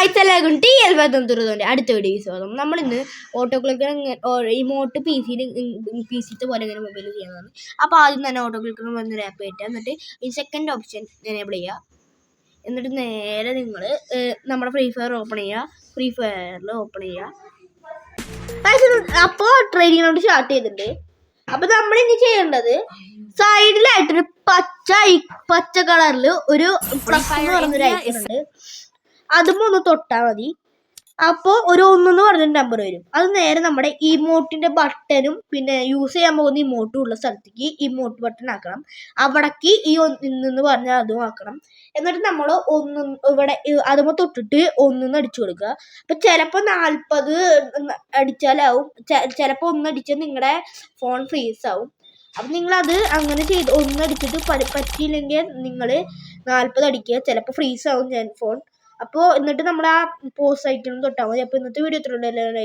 Guys എല്ലാവർക്കും TL അടുത്ത video സ്വാഗതം. നമ്മളിന്ന് ഓട്ടോ ക്ലിക്കർ ഇമോട്ട് PC പോലെ ഇങ്ങനെ മൊബൈലിൽ ചെയ്യാനാണ്. അപ്പോൾ ആദ്യം തന്നെ ഓട്ടോ ക്ലിക്കർ എന്നൊരു ആപ്പ് കയറ്റുക. എന്നിട്ട് ഈ സെക്കൻഡ് ഓപ്ഷൻ എനേബിൾ ചെയ്യുക. എന്നിട്ട് നേരെ നിങ്ങൾ നമ്മുടെ ഫ്രീ ഫയർ ഓപ്പൺ ചെയ്യുക. ഫ്രീ ഫയറിൽ ഓപ്പൺ ചെയ്യുക. അപ്പോൾ ട്രെയിനിങ്ങിനോട് സ്റ്റാർട്ട് ചെയ്തിട്ടുണ്ട്. അപ്പോൾ നമ്മളിനി ചെയ്യേണ്ടത് സൈഡിലായിട്ടൊരു പച്ച കളറിൽ ഒരു പ്ലസ് എന്ന് പറഞ്ഞൊരു ഐക്കൺ ഉണ്ട്. അതും ഒന്ന് തൊട്ടാൽ മതി. അപ്പോൾ ഒരു 1 എന്ന് പറഞ്ഞൊരു നമ്പർ വരും. അത് നേരെ നമ്മുടെ ഇമോട്ടിന്റെ ബട്ടണും പിന്നെ യൂസ് ചെയ്യാൻ പോകുന്ന ഇമോട്ടും ഉള്ള സ്ഥലത്തേക്ക് ഇമോട്ട് ബട്ടൺ ആക്കണം. അവിടേക്ക് ഈ 1 പറഞ്ഞാൽ അതും ആക്കണം. എന്നിട്ട് നമ്മൾ ഇവിടെ അതുമ്പോൾ തൊട്ടിട്ട് 1 അടിച്ചു കൊടുക്കുക. അപ്പം ചിലപ്പോൾ 40 അടിച്ചാലാവും, ചിലപ്പോൾ 1 അടിച്ചാൽ നിങ്ങളുടെ ഫോൺ ഫ്രീസ് ആവും. അപ്പം നിങ്ങളത് അങ്ങനെ ചെയ്ത് 1 അടിച്ചിട്ട് പറ്റിയില്ലെങ്കിൽ നിങ്ങൾ 40 അടിക്കുക. ചിലപ്പോൾ ഫ്രീസ് ആവും ഫോൺ. അപ്പോൾ എന്നിട്ട് നമ്മൾ ആ പോസ്റ്റ് ഐക്കണും തൊട്ടാൽ മതി. അപ്പോൾ ഇന്നത്തെ വീഡിയോ ഇത്രയുള്ളൂ.